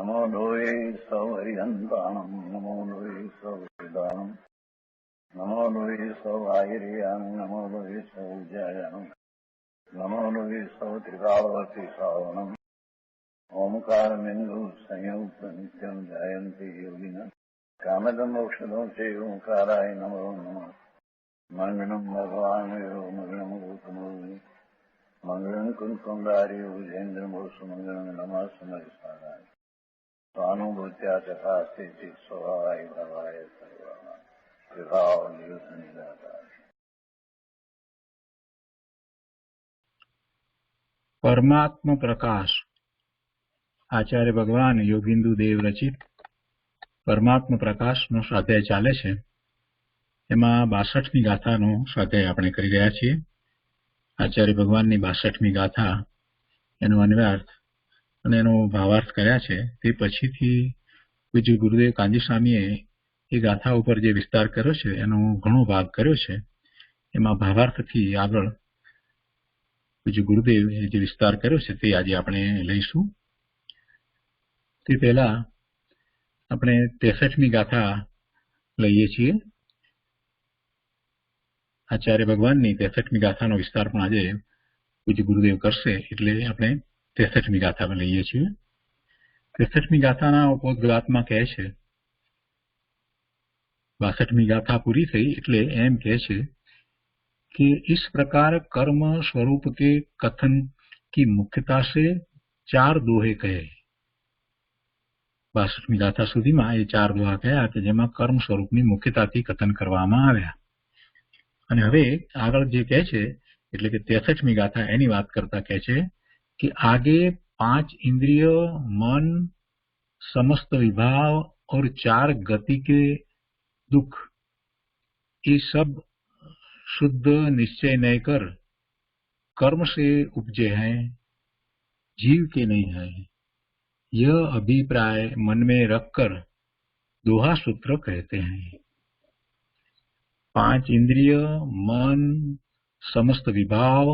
नमो लोये सौहरिहन्ताणम् नमो लोये सौहृदानम् नमो लोये सौभागिर्याम् नमो लोये सौज्यायाम् नमो लोये सौत्रिकावती सावनम् ओंकारमिन्दु संयुक्त नित्यम् ध्यायन्ति योगिनः कामदम् औषधम् च ओंकाराय नमो नमः मङ्गलम् भगवान् मङ्गलम् गौतमो मंगलम कुंकुंडारी उजेन्द्रमोसु मंगलम नमः समरिसाराय स्वानुभूत्या चकास्ते स्वभावाय भवाय सर्वा विभाव परमात्म प्रकाश आचार्य भगवान योगिंदु देव रचित परमात्म प्रकाश नो स्वाध्याय चाले छे। एमां 62મી गाथानो स्वाध्याय आपणे करी रह्या छीए। आचार्य भगवान 62મી गाथा एनो अन्वयार्थ अने एनो भावार्थ कर्या छे। ते पछीथी पूज्य गुरुदेव कांजी स्वामीए ए गाथा उपर जे विस्तार कर्यो छे एनो घणो भाग कर्यो छे। एमां भावार्थथी आगळ पूज्य गुरुदेव जे विस्तार कर्यो छे ते आज आपणे लईशुं। ते पहेला આપણે 63મી गाथा લઈએ છીએ। आचार्य भगवानની 63મી ગાથાનો વિસ્તાર પણ આજે પૂજ્ય ગુરુદેવ કરશે એટલે આપણે 63મી ગાથા લઈએ છીએ। 63મી ગાથાના ઉદ્ગાતમાં કહે છે 62મી गाथा पूरी થઈ એટલે એમ કહે છે कि इस प्रकार कर्म स्वरूप के कथन की मुख्यता से 4 दोहे कहे। 62મી गाथा सुधीमां ए 4 दोहा कह्या के जेमां कर्म स्वरूपनी मुख्यताथी कथन करवामां आव्या। અને હવે આગળ જે કહે છે એટલે કે 63મી ગાથા એની વાત કરતા કહે છે कि आगे 5 इंद्रिय मन समस्त विभाव और 4 गति के दुख ये सब शुद्ध निश्चय नहीं कर कर्म से उपजे हैं, जीव के नहीं है। यह अभिप्राय मन में रखकर दोहा सूत्र कहते हैं। 5 इंद्रिय मन समस्त विभाव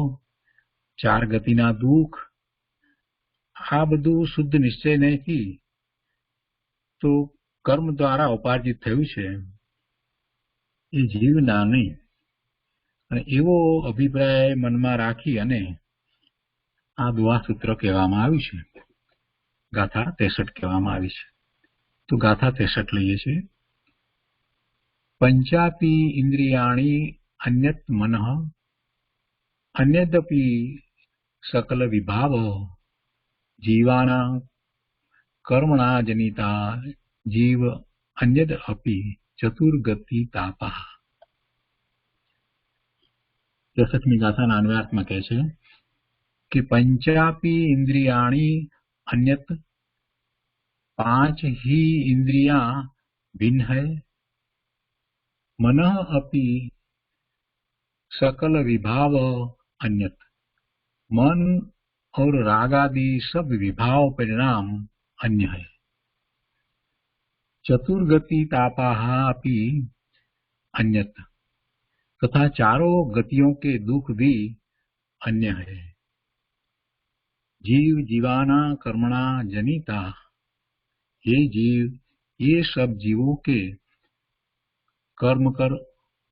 4 गतिना दुख आ बधु शुद्ध निश्चय नहीं तो कर्म द्वारा उपार्जित थयुं छे ए जीवना नहीं। अने एवो अभिप्राय मनमा राखी अने आ दोहा सूत्र कहेवामां आव्युं छे। गाथा 63 कहेवामां आवी छे। तो गाथा 63 लईए छे। पंचापि इंद्रियाणि अन्यत् मनः अन्यदपि सकल विभाव जीवाना कर्मणा जनिता जीव अन्यद अपि चतुर्गति तापः। 63મી गाथाना अन्वयार्थमां कहे छे कि पंचापि इंद्रियाणि अन्यत् 5 ही इंद्रियां भिन्न है। मनः अपि सकल विभाव अन्यत् मन और राग आदि सब विभाव परिणाम अन्य है। चतुर्गति तापाः अपि अन्यत् तथा चारों गतियों के दुख भी अन्य है। जीव जीवाना कर्मणा जनिता ये जीव ये सब जीवों के कर्म कर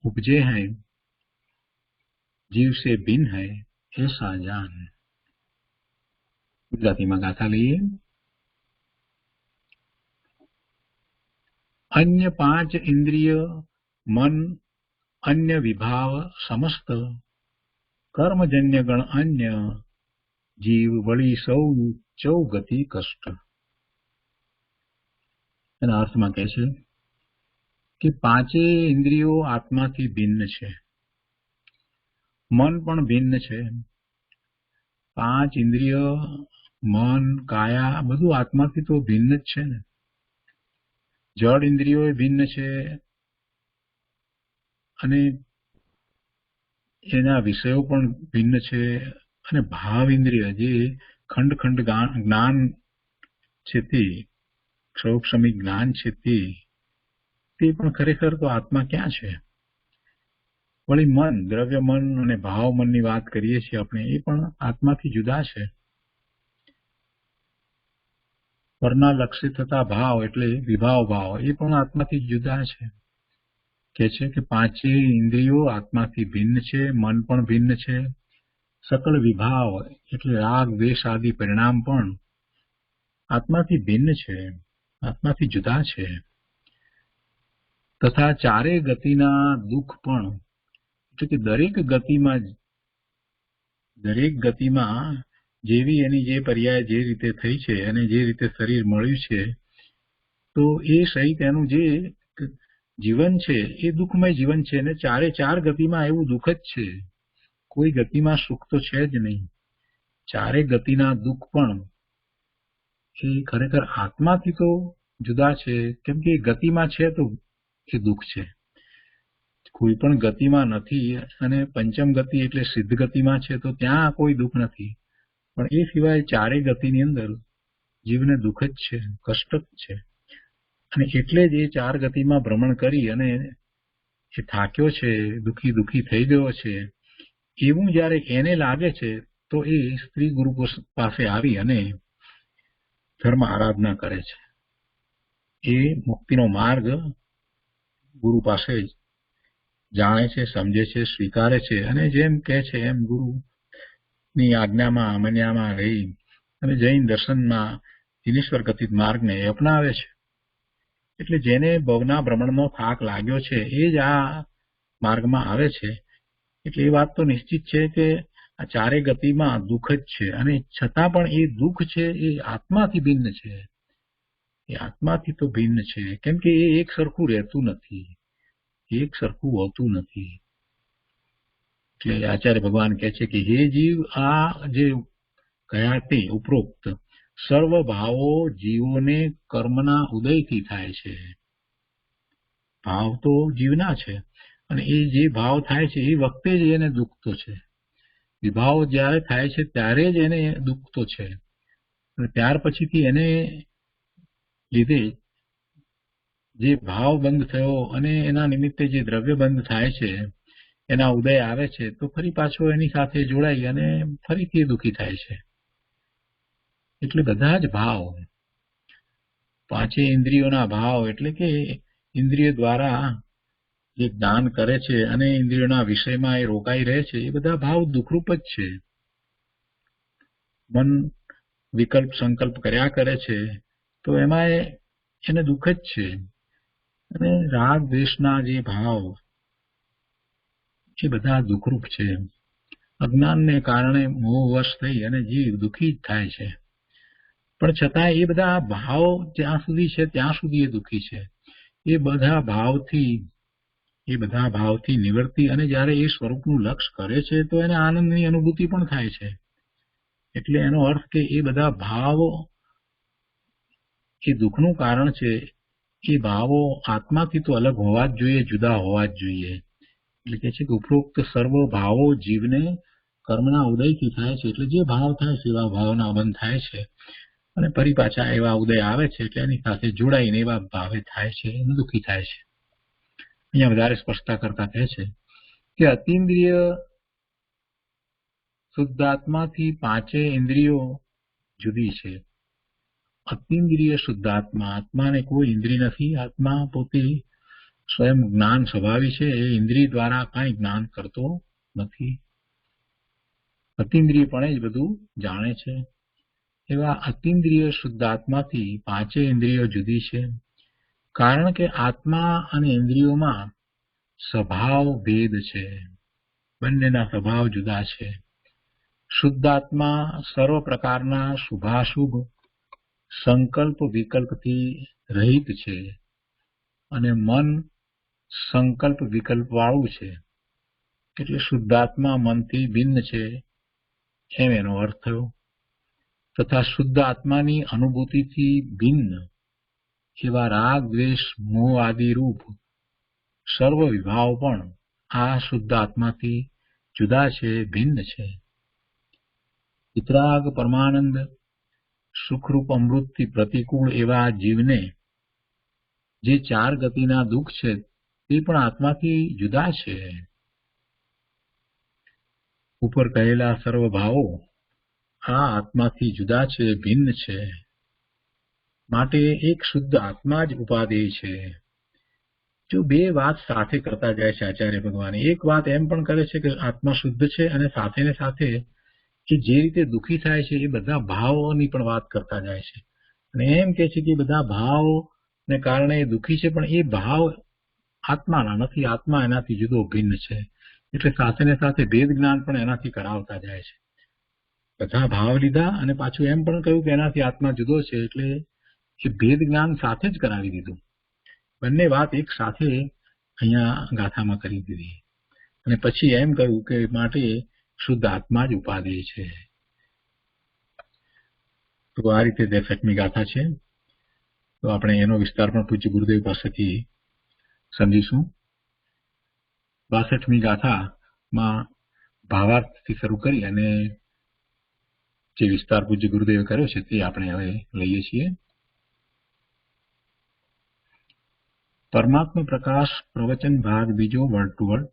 उपजे हैं, जीव से भिन्न है ऐसा जान। गुजराती में गाथा लीए। अन्य 5 इंद्रिय मन अन्य विभाव समस्त कर्मजन्य गण अन्य जीव वળી સૌ ચૌગતિ કષ્ટ। એના અર્થમાં કહે છે કે 5 ઇન્દ્રિયો આત્માથી ભિન્ન છે, મન પણ ભિન્ન છે। 5 ઇન્દ્રિય મન કાયા બધું આત્માથી તો ભિન્ન જ છે ને। જડ ઇન્દ્રિયો ભિન્ન છે અને એના વિષયો પણ ભિન્ન છે અને ભાવ ઇન્દ્રિય જે ખંડ ખંડ જ્ઞાન છે તે ક્ષોભક્ષમી જ્ઞાન છે તે પણ ખરેખર તો આત્મા ક્યાં છે। વળી મન દ્રવ્ય મન અને ભાવ મનની વાત કરીએ છીએ આપણે એ પણ આત્માથી જુદા છે। પરના લક્ષિત થતા ભાવ એટલે વિભાવ ભાવ એ પણ આત્માથી જુદા છે. કે છે કે પાંચેય ઇન્દ્રિયો આત્માથી ભિન્ન છે, મન પણ ભિન્ન છે. સકળ વિભાવ એટલે રાગ દ્વેષ આદિ પરિણામ પણ આત્માથી ભિન્ન છે, આત્માથી જુદા છે. તથા ચારે ગતિના દુઃખ પણ એટલે કે દરેક ગતિમાં જેવી એની જે પર્યાય જે રીતે થઈ છે અને જે રીતે શરીર મળ્યું છે, તો એ સહિત એનું જે જીવન છે એ દુઃખમય જીવન છે. અને ચારે ચાર ગતિમાં એવું દુઃખ જ છે, કોઈ ગતિમાં સુખ તો છે જ નહીં. ચારે ગતિના દુઃખ પણ એ ખરેખર આત્માથી તો જુદા છે, કેમ કે એ ગતિમાં છે તો એ દુઃખ છે. કોઈ પણ ગતિમાં નથી અને પંચમ ગતિ એટલે સિદ્ધ ગતિમાં છે તો ત્યાં કોઈ દુઃખ નથી. પણ એ સિવાય ચારે ગતિની અંદર જીવને દુઃખ જ છે, કષ્ટ જ છે. અને એટલે જ એ ચાર ગતિમાં ભ્રમણ કરી અને એ થાક્યો છે, દુઃખી થઈ ગયો છે, એવું જ્યારે એને લાગે છે તો એ સ્ત્રી ગુરુ પાસે આવી અને ધર્મ આરાધના કરે છે. એ મુક્તિનો માર્ગ ગુરુ પાસે જાણે છે, સમજે છે, સ્વીકારે છે અને જેમ કહે છે એમ ગુરુની આજ્ઞામાં અમન્યામાં રહી અને જૈન દર્શનમાં દિનેશ્વર કથિત માર્ગને અપનાવે છે. એટલે જેને ભવના ભ્રમણનો થાક લાગ્યો છે એ જ આ માર્ગમાં આવે છે. એટલે એ વાત તો નિશ્ચિત છે કે આ ચારે ગતિમાં દુઃખ જ છે, અને છતાં પણ એ દુઃખ છે એ આત્માથી ભિન્ન છે. એ આત્માથી તો ભિન્ન છે, કેમ કે એ એક સરખું રહેતું નથી, એક સરખું હોતું નથી. એટલે આચાર્ય ભગવાન કહે છે કે હે જીવ, આ જે કયા તે ઉપરોક્ત સર્વ ભાવો જીવોને કર્મના ઉદયથી થાય છે. ભાવ તો જીવના છે અને એ જે ભાવ થાય છે એ વખતે જ એને દુઃખ તો છે. વિભાવ જ્યારે થાય છે ત્યારે જ એને દુઃખ તો છે, અને ત્યાર પછીથી એને લીધે જે ભાવ બંધ થયો અને એના નિમિત્તે જે દ્રવ્ય બંધ થાય છે, એના ઉદય આવે છે, તો ફરી પાછો એની સાથે જોડાઈ અને ફરીથી દુઃખી થાય છે. એટલે બધા જ ભાવ, પાંચે ઇન્દ્રિયોના ભાવ એટલે કે ઇન્દ્રિય દ્વારા જે જ્ઞાન કરે છે અને ઇન્દ્રિયોના વિષયમાં એ રોકાઈ રહે છે, એ બધા ભાવ દુઃખરૂપ જ છે. મન વિકલ્પ સંકલ્પ કર્યા કરે છે તો એમાં એને દુઃખ જ છે. અને રાગ દ્વેષના જે ભાવ એ બધા દુઃખરૂપ છે. અજ્ઞાનને કારણે મોહવશ થઈ અને જીવ દુઃખી જ થાય છે. પણ છતાં એ બધા ભાવ જ્યાં સુધી છે ત્યાં સુધી એ દુઃખી છે. એ બધા ભાવથી નિવૃત્તિ અને જ્યારે એ સ્વરૂપનું લક્ષ કરે છે તો એને આનંદની અનુભૂતિ પણ થાય છે. એટલે એનો અર્થ કે એ બધા ભાવો એ દુઃખનું કારણ છે. એ ભાવો આત્માથી તો અલગ હોવા જ જોઈએ, જુદા હોવા જ જોઈએ. એટલે કે છે કે ઉપરોક્ત સર્વ ભાવો જીવને કર્મના ઉદયથી થાય છે. એટલે જે ભાવ થાય છે એવા ભાવના બંધ થાય છે અને ફરી પાછા એવા ઉદય આવે છે, એટલે એની સાથે જોડાઈને એવા ભાવે થાય છે અને દુઃખી થાય છે. અહીંયા વધારે સ્પષ્ટતા કરતા કહે છે કે અતિન્દ્રિય શુદ્ધાત્માથી પાંચે ઇન્દ્રિયો જુદી છે. અતિન્દ્રિય શુદ્ધાત્મા, આત્માને કોઈ ઇન્દ્રિય નથી. આત્મા પોતે સ્વયં જ્ઞાન સ્વભાવી છે. એ ઇન્દ્રિય દ્વારા કાંઈ જ્ઞાન કરતો નથી, અતિન્દ્રિયપણે જ બધું જાણે છે. એવા અતિન્દ્રિય શુદ્ધાત્માથી પાંચે ઇન્દ્રિયો જુદી છે, કારણ કે આત્મા અને ઇન્દ્રિયોમાં સ્વભાવ ભેદ છે. બંનેના સ્વભાવ જુદા છે. શુદ્ધાત્મા સર્વ પ્રકારના શુભાશુભ સંકલ્પ વિકલ્પથી રહિત છે અને મન સંકલ્પ વિકલ્પ વાળું છે. એટલે શુદ્ધાત્મા મનથી ભિન્ન છે એમ એનો અર્થ થયો. તથા શુદ્ધ આત્માની અનુભૂતિથી ભિન્ન એવા રાગ દ્વેષ મોહ આદિ રૂપ સર્વ વિભાવ પણ આ શુદ્ધ આત્માથી જુદા છે, ભિન્ન છે. વિતરાગ પરમાનંદ સુખરૂપ અમૃતથી પ્રતિકૂળ એવા જીવને જે ચાર ગતિના દુઃખ છે તે પણ આત્માથી જુદા છે. ઉપર કહેલા સર્વ ભાવો આ આત્માથી જુદા છે, ભિન્ન છે. માટે એક શુદ્ધ આત્મા જ ઉપાદેય છે. જો બે વાત સાથે કરતા જાય છે આચાર્ય ભગવાન, એક વાત એમ પણ કરે છે કે આત્મા શુદ્ધ છે, અને સાથે ને સાથે કે જે રીતે દુઃખી થાય છે એ બધા ભાવોની પણ વાત કરતા જાય છે, અને એમ કે છે કે બધા ભાવને કારણે એ દુઃખી છે, પણ એ ભાવ આત્માના નથી, આત્મા એનાથી જુદો ભિન્ન છે. એટલે સાથે ને સાથે ભેદ જ્ઞાન પણ એનાથી કરાવતા જાય છે. બધા ભાવ લીધા અને પાછું એમ પણ કહ્યું કે એનાથી આત્મા જુદો છે, એટલે એ ભેદ જ્ઞાન સાથે જ કરાવી દીધું. બંને વાત એક સાથે અહીંયા ગાથામાં કરી દીધી, અને પછી એમ કહ્યું કે માટે શુદ્ધ આત્મા જ ઉપાદેય છે. તો આ રીતે 63મી ગાથા છે. તો આપણે એનો વિસ્તાર પણ પૂજ્ય ગુરુદેવ પાસેથી સમજીશું. 62મી ગાથામાં ભાવાર્થથી શરૂ કરી અને જે વિસ્તાર પૂજ્ય ગુરુદેવે કર્યો છે તે આપણે હવે લઈએ છીએ. પરમાત્મા પ્રકાશ પ્રવચન ભાગ બીજો, વર્ડ ટુ વર્ડ,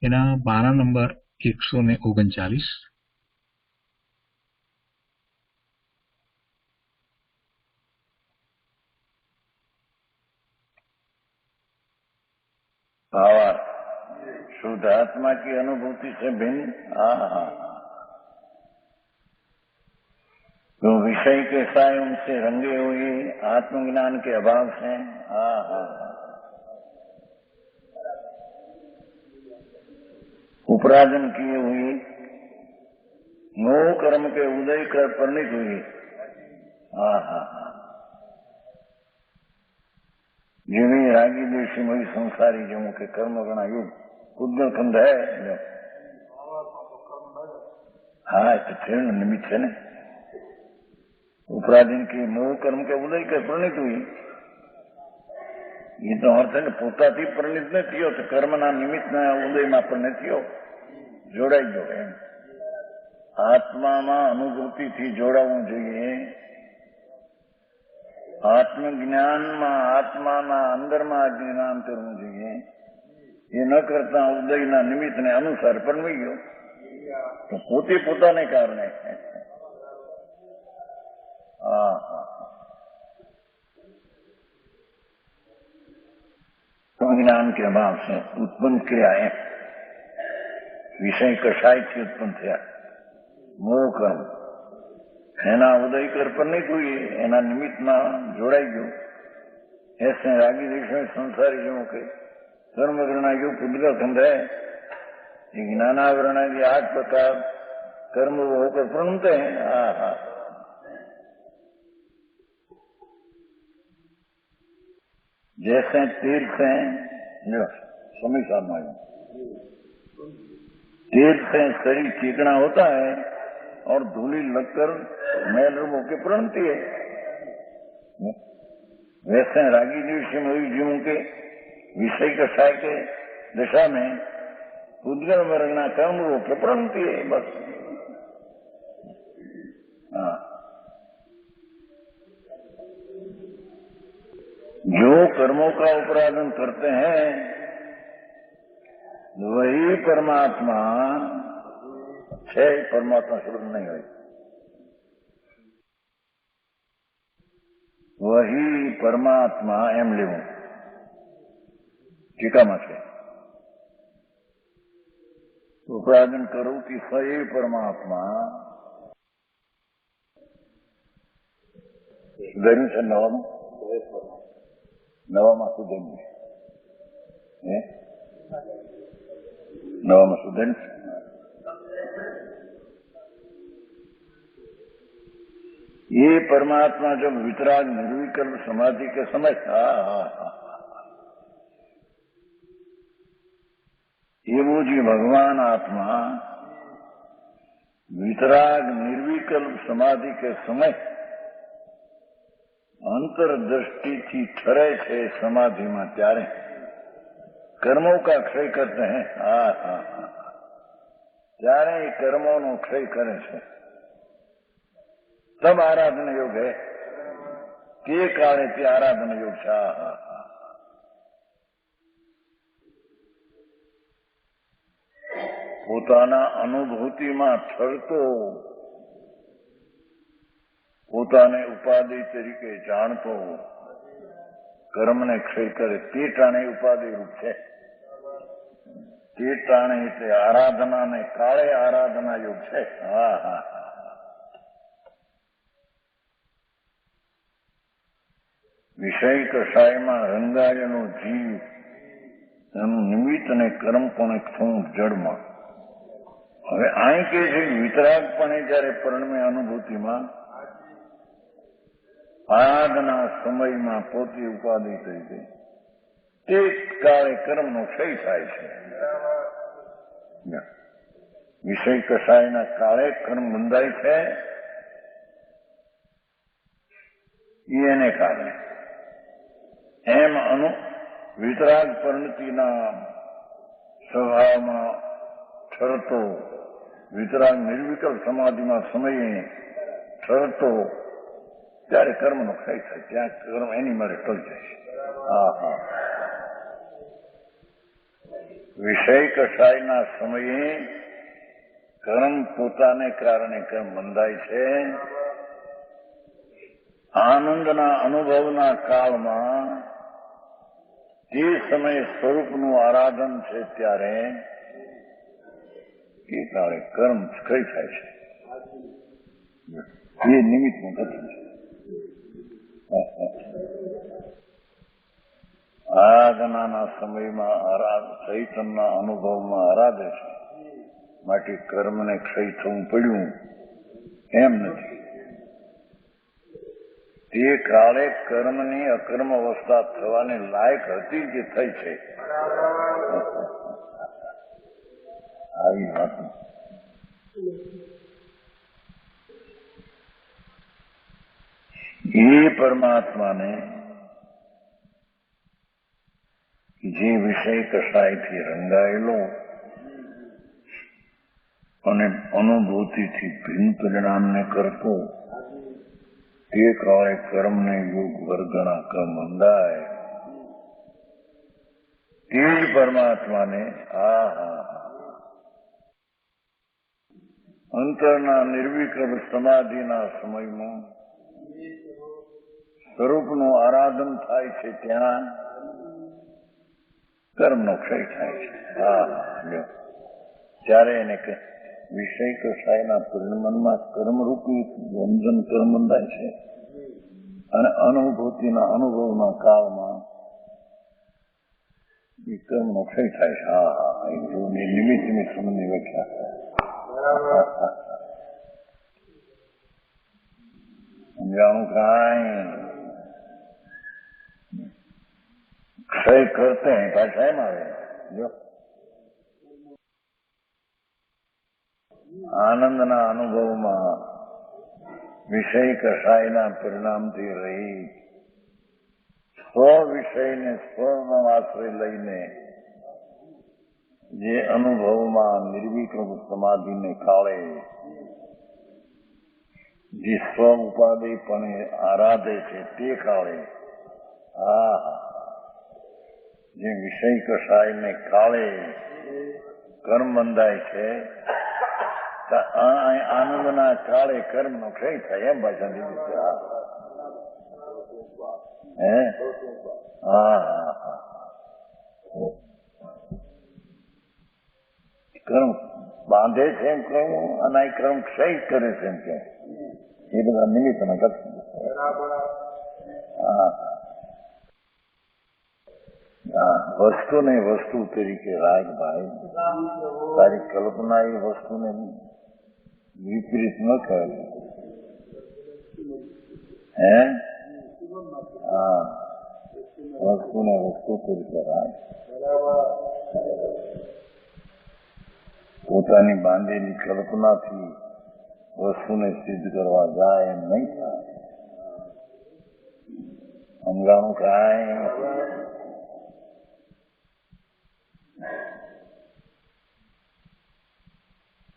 એના પાના નંબર 139. भावार्थ शुद्ध आत्मा की अनुभूति से भिन्न जो विषय के साय उनसे रंगे हुए आत्मज्ञान के अभाव से उपराजन किए हुए मोह कर्म के उदय कर परिणित हुई જેવી રાગી દેશીમય સંસારી જેવું કે કર્મ ગણા યુગ ઉદ્ગલ ખંડ હે. હા, એ તો છે ને, નિમિત્ત છે ને. ઉપરાધીન की मोह कर्म के उदय कर परिणित हुई, એ તો અર્થ ને પોતાથી પરિણિત ન થયો, તો કર્મના નિમિત્તના ઉદયમાં પરિણિત થયો, જોડાઈ ગયો. એમ આત્મામાં અનુભૂતિથી જોડાવું જોઈએ. આત્મજ્ઞાનમાં આત્માના અંદરમાં જ્ઞાન કરવું જોઈએ. એ ન કરતા ઉદયના નિમિત્તને અનુસાર પરણવી ગયો, તો પોતે પોતાને કારણે ज्ञान के अभाव से उत्पन्न क्रिया है. विषय कषायથી उत्पन्न થયા મોહ કર્મ, એના ઉદય કર પરિણિત हुई, એના નિમિત્તમાં જોડાઈ ગયું. ऐसे रागी देशों संसारी जीवों के कर्म गणना युग उद्गल खंड है. ज्ञानावरण के 8 प्रकार कर्म वो होकर प्रणमते हैं. जैसे तीर्थ हैं, समय सामने तीर्थ से शरीर चिकना होता है और धूली लगकर मैल रूप होकर प्रणमती है. वैसे रागी जीवों के विषय कषाय के दशा में उद्गल वर्गना कर्म रूप प्रणमती है. बस जो कर्मों का उपराधन करते हैं वही परमात्मा है. परमात्मा शुद्ध नहीं हुई, वही परमात्मा एम लेવું ટીકામાં છે. ઉપરાધન કરું કે સહી પરમાત્મા સુધાર્યું છે. નવામાં સુધાર્યું છે. નવામાં સુધાર્યું છે. ये परमात्मा जब वितराग निर्विकल्प समाधि के समय एवं जी भगवान आत्मा वितराग निर्विकल्प समाधि के समय अंतरदृष्टि थी ठरे छे समाधि में, त्यारे कर्मों का क्षय करते हैं. त्यारे कर्मों नो क्षय करे छे. तब आराधन योग है के काले ते आराधन योग છે. પોતાના અનુભૂતિમાં ઠરતો પોતાને ઉપાધિ તરીકે જાણતો કર્મને ક્ષય કરે તે ટાણે ઉપાધિ રૂપ છે. તે ટાણે એટલે આરાધના ને કાળે આરાધના યોગ છે. હા હા વિષય કષાયમાં રંગાયેલો જીવ એનું નિમિત્ત અને કર્મ પણ એક થવું જડમાં. હવે અહીં કે છે વિતરાગપણે જયારે પરણમે અનુભૂતિમાં આરાધના સમયમાં પોતે ઉપાધિ થઈ ગઈ તે કાળે કર્મનો ક્ષય થાય છે. વિષય કષાયના કાળે કર્મ બંધાય છે એને કારણે એમ વિતરાગ પરિણતિના સ્વભાવમાં ઠરતો વિતરાગ નિર્વિકલ્પ સમાધિમાં સમયે ઠરતો ત્યારે કર્મનો ક્ષય થાય. ત્યાં કર્મ એની મારે ટળી જાય છે. હા હા વિષય કષાયના સમયે કર્મ પોતાને કારણે કર્મ બંધાય છે. આનંદના અનુભવના કાળમાં તે સમયે સ્વરૂપનું આરાધન છે ત્યારે એ કાળે કર્મ ક્ષય થાય છે. એ નિમિત્તનું કથન છે. આરાધનાના સમયમાં ચૈતનના અનુભવમાં આરાધે છે માટે કર્મને ક્ષય થવું પડ્યું એમ નથી. તે કાળે કર્મની અકર્મ અવસ્થા થવાની લાયક હતી જે થઈ છે. આવી વાત એ પરમાત્માને જે વિષય કષાયથી રંગાયેલો અને અનુભૂતિથી ભિન્ન પરિણામને કરતો તે કાળે કર્મને યોગ વર્ગના કર્મ બંધાય તે જ પરમાત્માને અંતરના નિર્વિકલ્પ સમાધિના સમયમાં સ્વરૂપનું આરાધન થાય છે ત્યાં કર્મનો ક્ષય થાય છે. ત્યારે એને વિષય કષાયના પરિણમનમાં કર્મરૂપી બંધન કર્મ બંધાય છે અને અનુભૂતિના અનુભવના કાળમાં એ કર્મનો ક્ષય થાય છે. એ નિમિત્ત સંબંધની વ્યાખ્યા સમજાણું કાંઈ ક્ષય કરતે પાછા એમ આવે જો આનંદના અનુભવમાં વિષય કષાયના પરિણામથી રહી સ્વ વિષયને સ્વનો આશ્રય લઈને જે અનુભવમાં નિર્વિકલ્પ સમાધિને કાળે જે સ્વ ઉપાધિપણે આરાધે છે તે કાળે જે વિષય કષાયને કાળે કર્મ બંધાય છે આનંદના કાળે કર્મનો ક્ષય થાય એમ ભાષા દીધી છે. કર્મ બાંધે છે એમ કહ્યું અને આ કર્મ ક્ષય કરે છે એમ કે એ બધા નિમિત્તના કથન. વસ્તુને વસ્તુ તરીકે રાગ ભાઈ તારી કલ્પના એ વસ્તુને વિપરીત ન કરે. વસ્તુને વસ્તુ તરીકે રાગ પોતાની બાંધેલી કલ્પનાથી વસ્તુને સિદ્ધ કરવા જાય એમ નહીં થાય. સમજાણું કાંઈ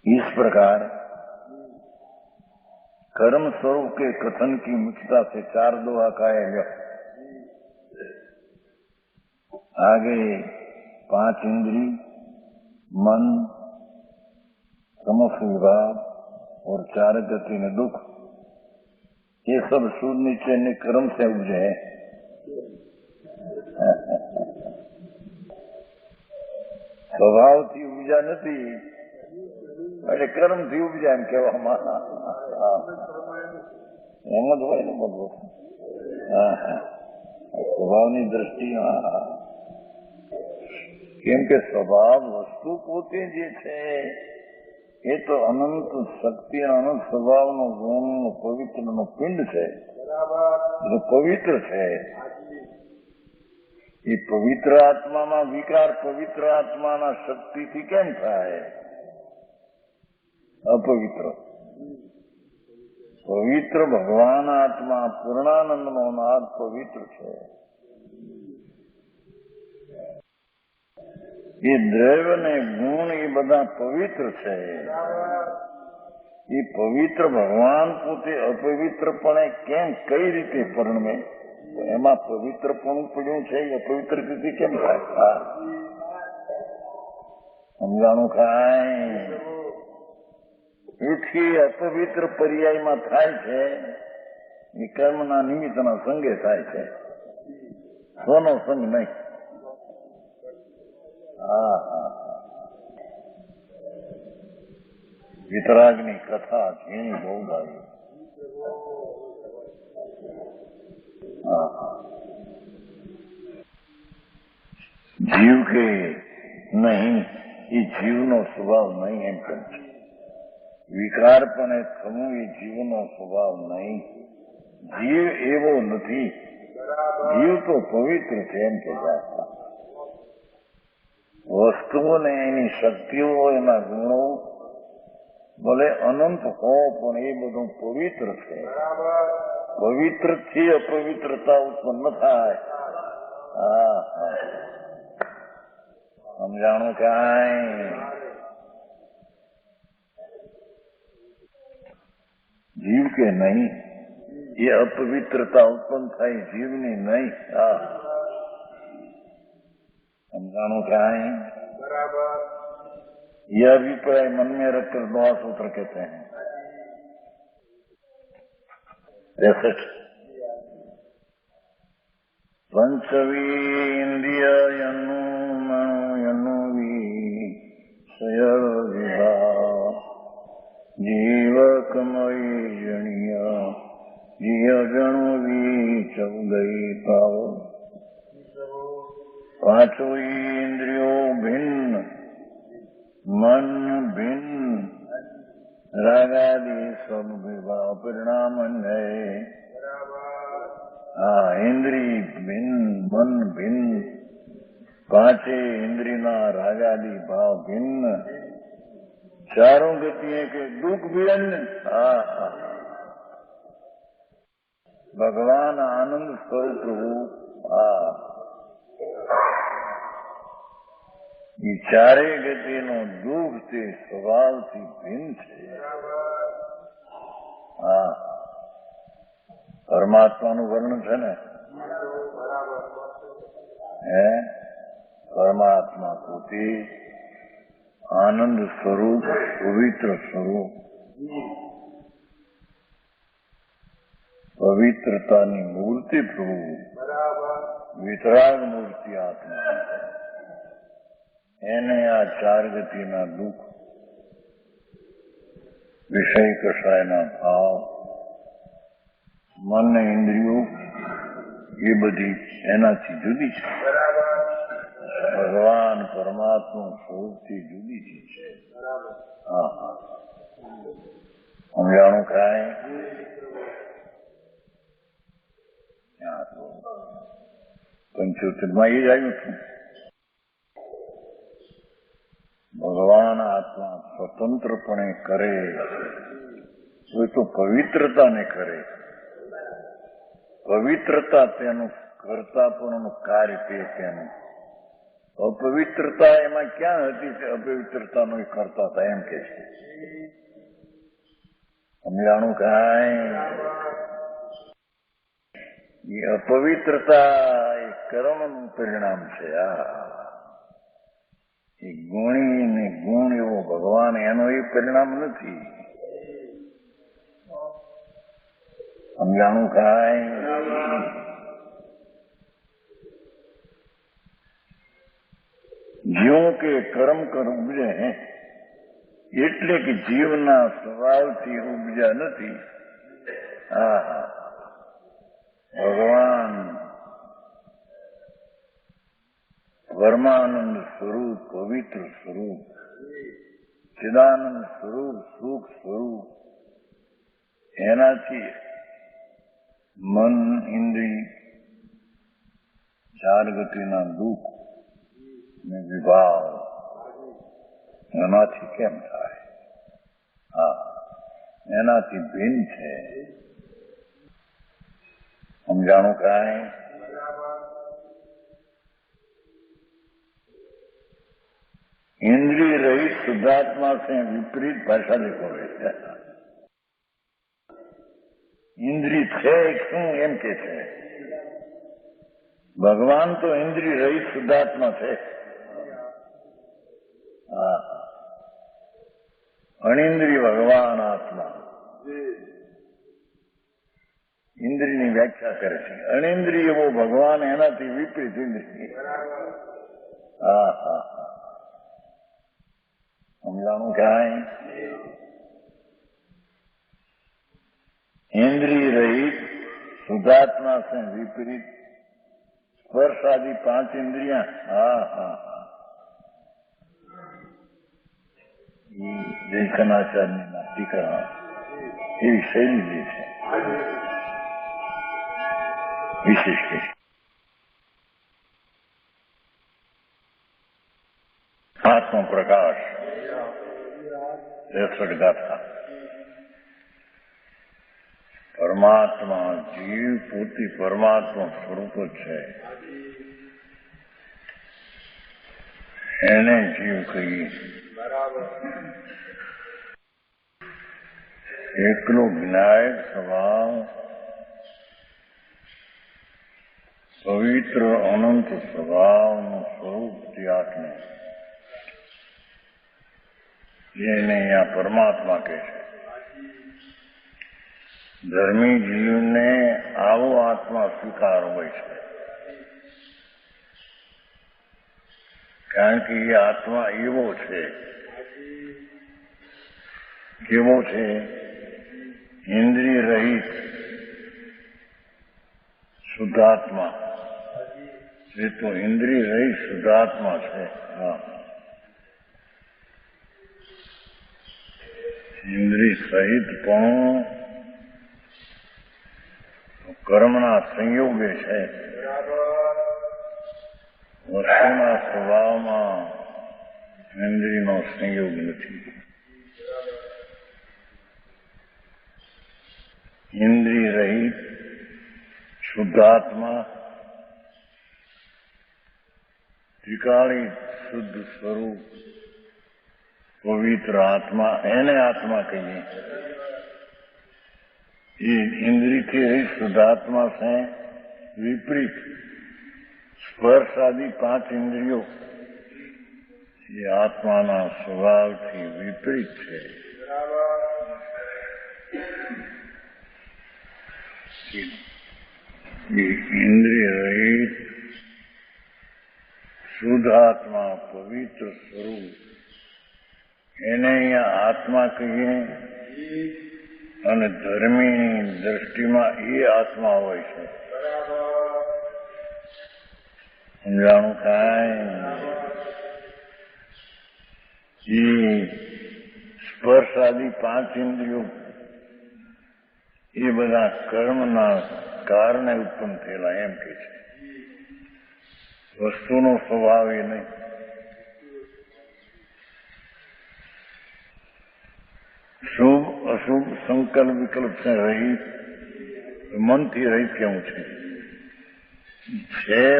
इस प्रकार कर्म स्वरूप के कथन की मुख्यता से 4 दोहा कहे गए. आगे 5 इंद्री, मन, तमस विभाग और 4 गति ने दुख ये सब सूद नीचे ने कर्म से उपजे સ્વભાવથી ઉપજા નથી એટલે કર્મથી ઉપજા એમ કહેવામાં એમ જ હોય ને બધું. સ્વભાવની દ્રષ્ટિમાં કેમ કે સ્વભાવ વસ્તુ પોતે જે છે એ તો અનંત શક્તિ અનંત સ્વભાવનો ગુણ પવિત્રનો પિંડ છે, એટલે પવિત્ર છે. એ પવિત્ર આત્મામાં વિકાર પવિત્ર આત્માના શક્તિથી કેમ થાય? અપવિત્ર. પવિત્ર ભગવાન આત્મા પૂર્ણાનંદનો નાદ પવિત્ર છે. એ દ્રવ્ય ને ગુણ એ બધા પવિત્ર છે. એ પવિત્ર ભગવાન પોતે અપવિત્રપણે કેમ કઈ રીતે પરિણમે? એમાં પવિત્રપણું પડ્યું છે એ અપવિત્ર રીતે કેમ થાય? સમજાણું કાંઈ? એથી અપવિત્ર પર્યાયમાં થાય છે એ કર્મના નિમિત્તના સંગે થાય છે, સ્વનો સંગ નહીં. વિતરાગની કથા ઝીણી બહુ આવી. જીવ કે નહીં એ જીવનો સ્વભાવ નહીં એમ કહે છે. વિકારપણે થવું એ જીવનો સ્વભાવ નહીં. જીવ એવો નથી, જીવ તો પવિત્ર છે એમ કહેતા. વસ્તુઓને એની શક્તિઓ એના ગુણો ભલે અનંત હો પણ એ બધું પવિત્ર છે. પવિત્રથી અપવિત્રતા ઉત્પન્ન થાય. સમજાણું કાંઈ? જીવ કે નહીં એ અપવિત્રતા ઉત્પન્ન થાય જીવની નહીં. समझाणु क्या है? यह अभिप्राय मन में रखकर दोहा सूत्र कहते हैं. 63 पंचवीन्द्रियनु मनु विषय विभा जीवकमयी जनिया जिय जणु विचौदई पाव पांचों इंद्रियों भिन्न मन भिन्न रागादि सब विभाव परिणाम है. इंद्रिय भिन्न मन भिन्न पांचे इंद्रिय रागादि भाव भिन्न चारों गति के दुख भी अन्य. भगवान आनंद स्वरूप प्रभु ये चारे गतिનો દુઃખ તે સ્વભાવથી ભિન્ન છે. પરમાત્માનું વર્ણન છે ને, હે પરમાત્મા પોતે આનંદ સ્વરૂપ પવિત્ર સ્વરૂપ પવિત્રતાની મૂર્તિ પ્રભુ વિતરાગ મૂર્તિ આત્મા એને આ ચાર ગતિના દુઃખ વિષય કષાયના ભાવ મન ઇન્દ્રિયો એ બધી એનાથી જુદી છે. ભગવાન પરમાત્મા સ્વરૂપથી જુદી છે. સમજાણું કાંઈ? 75 માં એ જ આવ્યું છું. ભગવાન આત્મા સ્વતંત્રપણે કરે તો પવિત્રતાને કરે. પવિત્રતા તેનું કરતાપણનું કાર્ય તે તેનું. અપવિત્રતા એમાં ક્યાં હતી કે અપવિત્રતાનો કરતા હતા એમ કે છે. સમજાણું કાંઈ? એ અપવિત્રતા એ કર્મનું પરિણામ છે. એ ગુણી ને ગુણ એવો ભગવાન એનો એ પરિણામ નથી. સમજાણું કાંઈ? જ્યું કે કર્મ કર ઉપજે એટલે કે જીવના સ્વભાવથી ઉપજ્યા નથી. આહા, ભગવાન પરમાનંદ સ્વરૂપ, પવિત્ર સ્વરૂપ, ચિદાનંદ સ્વરૂપ, સુખ સ્વરૂપ, એનાથી મન, ઇન્દ્રિય, ચાર ગતિના દુઃખ ને વિભાવ એનાથી કેમ થાય? હા, એનાથી ભિન્ન છે. સમજાણું કાંઈ? इंद्रिय रहित शुद्धात्मा से विपरीत भाषा देखो. इंद्रिय है શું એમ કે છે? ભગવાન તો ઇન્દ્રિય રહિત શુદ્ધાત્મા છે. અનિન્દ્રિય ભગવાન આત્મા. ઇન્દ્રિયની વ્યાખ્યા કરે છે. અનિન્દ્રિય એવો ભગવાન, એનાથી વિપરીત ઇન્દ્રિય. હા હા હા, સમજાણું કાંઈ? इंद्रिय रहित शुद्धात्मा से विपरीत स्पर्श आदि 5 इंद्रिया. हाँ हाँ हाँ, जयकनाचार्य टीका एवी शैली ली है विशेष के. आत्म प्रकाश 63 गाथा. પરમાત્મા જીવ પોતે પરમાત્મા સ્વરૂપ જ છે. એને જીવ કહીએ. એકલો જ્ઞાયક સ્વભાવ, પવિત્ર અનંત સ્વભાવનું સ્વરૂપ જે આત્મા, એને અહીંયા પરમાત્મા કહે છે. ધર્મી જીવને આવો આત્મા સ્વીકાર હોય છે, કારણ કે એ આત્મા એવો છે. કેવો છે? ઇન્દ્રિય રહિત શુદ્ધાત્મા. એ તો ઇન્દ્રિય રહિત શુદ્ધાત્મા છે. હા, ઇન્દ્રિય સહિત પણ કર્મના સંયોગે છે. વસ્તુના સ્વભાવમાં ઇન્દ્રિયનો સંયોગ નથી. ઇન્દ્રિય રહિત શુદ્ધાત્મા, ત્રિકાળી શુદ્ધ સ્વરૂપ, પવિત્ર આત્મા, એને આત્મા કહીએ. ये इंद्रिय के शुद्धात्मा से विपरीत स्पर्श आदि 5 इंद्रियों ये आत्माना स्वभाव थी विपरीत है. ये इंद्रिय रहित शुद्ध आत्मा, पवित्र स्वरूप, એને અહીંયા આત્મા કહીએ. અને ધર્મીની દ્રષ્ટિમાં એ આત્મા હોય છે. સમજાણું કાંઈ? એ સ્પર્શ આદિ 5 ઇન્દ્રિયો એ બધા કર્મના કારણે ઉત્પન્ન થયેલા એમ કે છે. વસ્તુનો સ્વભાવ એ નહીં. શુભ અશુભ સંકલ્પ વિકલ્પ से रहित, મનથી રહિત કેવું છે?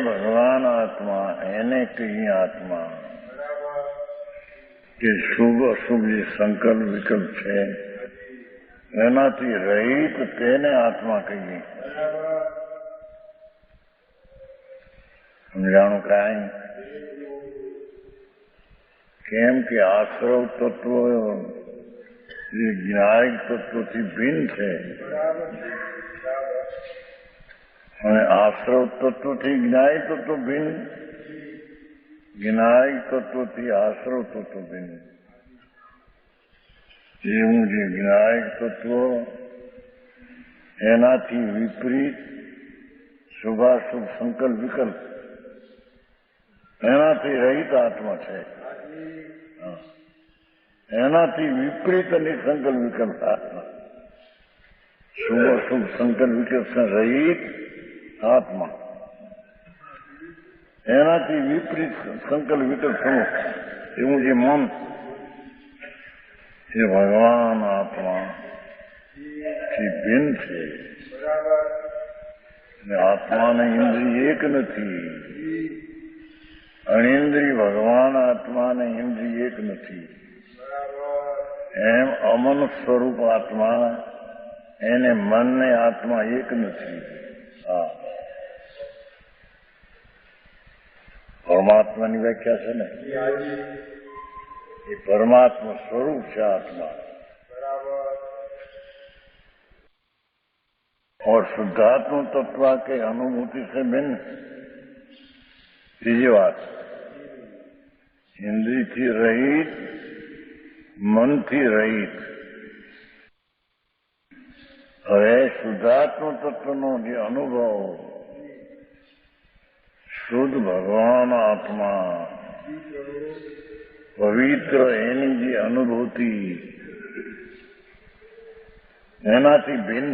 ભગવાન આત્મા, એને કહીએ આત્મા. કે શુભ અશુભ જે સંકલ્પ વિકલ્પ છે એનાથી રહિત, તેને આત્મા કહીએ. સમજાણું કાંઈ? કેમ કે આશ્રવ તત્વ એ જ્ઞાયક તત્વથી ભિન્ન છે. આશ્રવ તત્વથી જ્ઞાય તત્વ ભિન્ન, જ્ઞાય તત્વથી આશ્રવ તત્વ ભિન્ન. એવું જે જ્ઞાય તત્વ એનાથી વિપરીત શુભાશુભ સંકલ્પ વિકલ્પ એનાથી રહિત આત્મા છે. એનાથી વિપરીત અને સંકલ્પ વિકલ્પ આત્મા, શુભ અશુભ સંકલ્પ વિકલ્પ રહિત આત્મા, એનાથી વિપરીત સંકલ્પ વિકલ્પ એવું જે મન એ ભગવાન આત્મા થી ભિન્ન છે. આત્મા ને ઇન્દ્રિય એક નથી, અણિન્દ્રિય ભગવાન આત્મા ને ઇન્દ્રિય એક નથી. એમ અમન સ્વરૂપ આત્મા એને મન ને આત્મા એક નથી. હા, પરમાત્માની વ્યાખ્યા છે ને, એ પરમાત્મા સ્વરૂપ છે આત્મા. और शुद्धात्म तत्व के अनुभूति से भिन्न तीजी बात, इंद्रिय थी रहित, मन थी रहित. હવે શુદ્ધાત્મ તત્વનો જે અનુભવ, શુદ્ધ ભગવાન આત્મા પવિત્ર એની જે અનુભૂતિ એનાથી ભિન્ન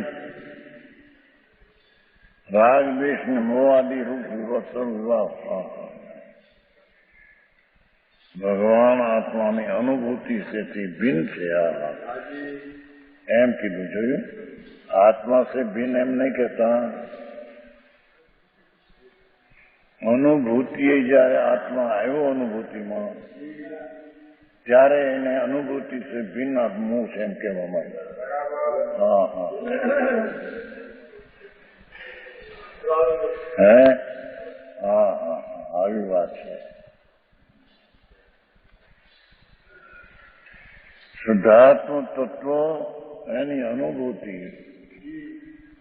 રાગ દ્વેષ ને મોહાદી રૂપ વિવત્સર વિવાહ ભગવાન આત્માની અનુભૂતિ સેથી ભિન્ન છે. એમ કીધું, જોયું? આત્મા સે ભિન્ન એમ નહીં કહેતા. અનુભૂતિએ જયારે આત્મા આવ્યો અનુભૂતિમાં ત્યારે એને અનુભૂતિ સે ભિન્ન આત્મા છે એમ કહેવામાં આવ્યું. હા હા, હે, હા હા, આવી વાત છે. શુદ્ધાત્મ તત્વ એની અનુભૂતિ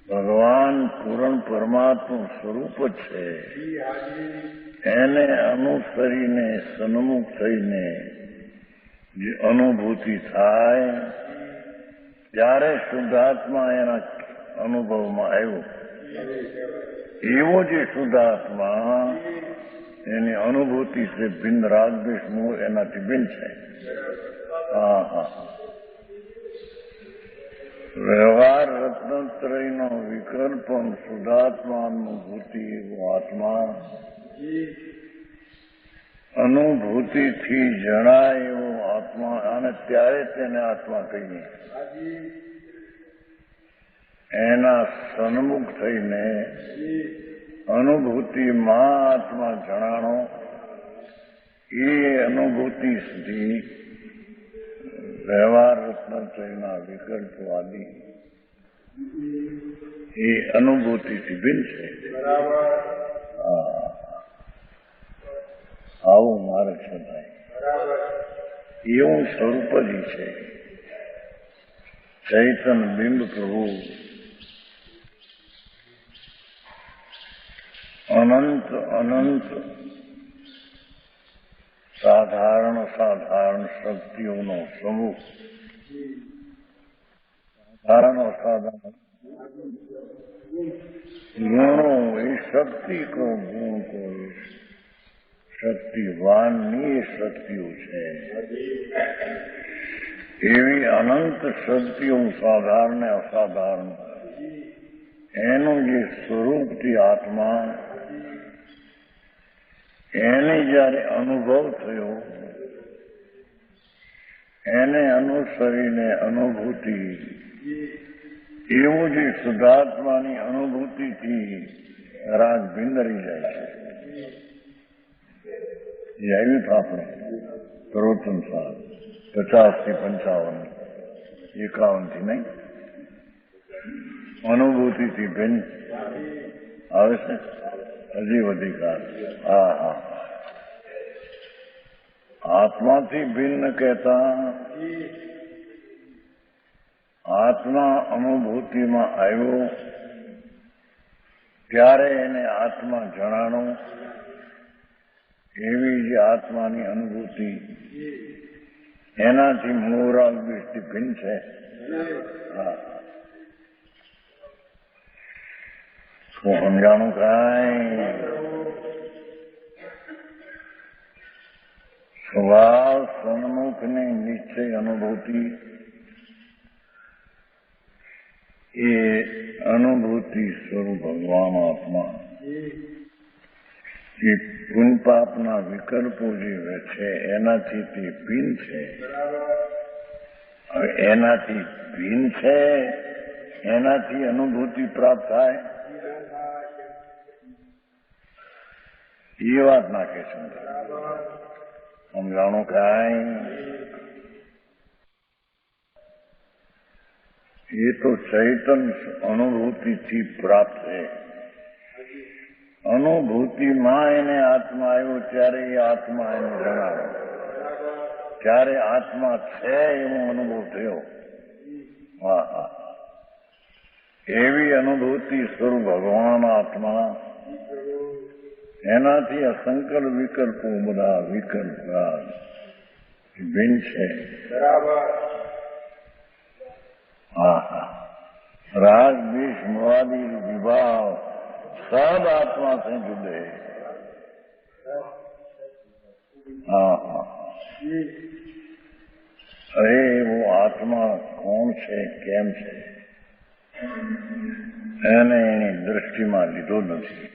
ભગવાન પૂરણ પરમાત્મા સ્વરૂપ જ છે. એને અનુસરીને સન્મુખ થઈને જે અનુભૂતિ થાય ત્યારે શુદ્ધાત્મા એના અનુભવમાં આવ્યો. એવો જે શુદ્ધાત્મા એની અનુભૂતિ છે ભિન્ન રાગ દ્વેષ મોહ એનાથી ભિન્ન છે. હા હા, વ્યવહાર રત્નત્રયનો વિકલ્પ શુદ્ધાત્માનુભૂતિ એવો આત્મા, અનુભૂતિથી જણાય એવો આત્મા, અને ત્યારે તેને આત્મા કહીએ. એના સન્મુખ થઈને અનુભૂતિમાં આત્મા જણાણો, એ અનુભૂતિ સુધી વ્યવહાર રત્નત્રયના વિકલ્પો આદિ એ અનુભૂતિથી ભિન્ન છે. આવું મારે છે, એવું સ્વરૂપ જ છે. ચૈતન બિંબ પ્રભુ અનંત અનંત સાધારણ સાધારણ શક્તિઓનો સમૂહ, સાધારણ અસાધારણ ગુણો એ શક્તિ કો ગુણ કો શક્તિવાનની શક્તિઓ છે. એવી અનંત શક્તિઓ સાધારણ અસાધારણ એનું જે સ્વરૂપથી આત્મા એને જયારે અનુભવ થયો, એને અનુસરીને અનુભૂતિ, એવું જે શુદ્ધાત્માની અનુભૂતિથી રાગ ભીંદરી જાય છે. એ આવ્યું તો આપણે પ્રવચન સાહેબ 50 થી 55, 51 થી નહીં, અનુભૂતિથી ભિન્ન આવે છે. હજી વધી કાળ. હા હા, આત્માથી ભિન્ન કહેતા આત્મા અનુભૂતિમાં આવ્યો ત્યારે એને આત્મા જણાણો, એવી જે આત્માની અનુભૂતિ એનાથી મોરાલ દૃષ્ટિ ભિન્ન છે. હા, શું સમજાણું કાંઈ? સ્વભાવ સન્મુખની નિશ્ચય અનુભૂતિ એ અનુભૂતિ સ્વરૂપ ભગવાન આત્મા એ પુણ્યપાપના વિકલ્પો જે છે એનાથી તે ભિન્ન છે. હવે એનાથી ભિન્ન છે, એનાથી અનુભૂતિ પ્રાપ્ત થાય એ વાત નાખે છે. સમજાણું કાંઈ? એ તો ચૈતન્ય અનુભૂતિથી પ્રાપ્ત છે. અનુભૂતિમાં એને આત્મા આવ્યો ત્યારે એ આત્મા એને જણાવ્યો, ત્યારે આત્મા છે એવો અનુભવ થયો. હા હા, એવી અનુભૂતિ સ્વરૂપ ભગવાન આત્મા, એનાથી અસંકલ્પ વિકલ્પો બધા વિકલ્પ ભિન્ન છે. હા હા, રાગ દ્વેષ મોહાદી વિભાવ सब आत्मा से जुड़े. हाँ हाँ, अरे वो आत्मा कौन છે, કેમ છે, એને એની દ્રષ્ટિમાં લીધો નથી.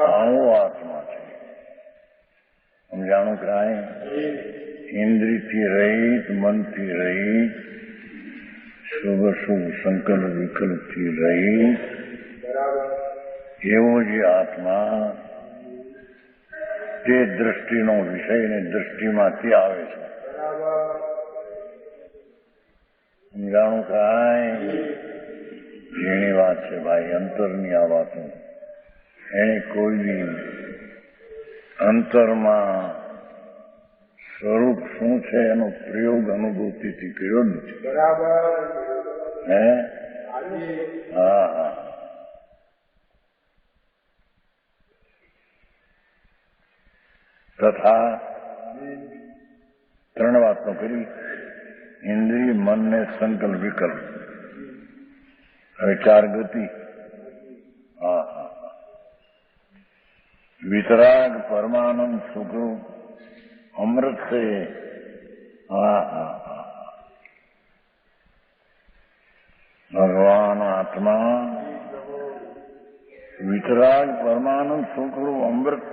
આવો આત્મા છે. સમજાણું કાંઈ? ઇન્દ્રિયથી રહિત, મનથી રહિત, શુભ શુભ સંકલ્પ વિકલ્પથી રહિત એવો જે આત્મા તે દ્રષ્ટિનો વિષય ને દ્રષ્ટિમાંથી આવે છે. સમજાણું કાંઈ? ઝીણી વાત છે ભાઈ, અંતરની આ વાતો. એને કોઈ બી અંતરમાં સ્વરૂપ શું છે એનો પ્રયોગ અનુભૂતિથી કર્યો નથી. હે? હા હા, તથા ત્રણ વાતનો કરી, ઇન્દ્રિય, મન ને સંકલ્પ વિકલ્પ. હવે ચાર ગતિ. હા હા, વિતરાગ પરમાનંદ સુખ અમૃત છે. હા હા હા, ભગવાન આત્મા વિતરાગ પરમાનંદ સુખ અમૃત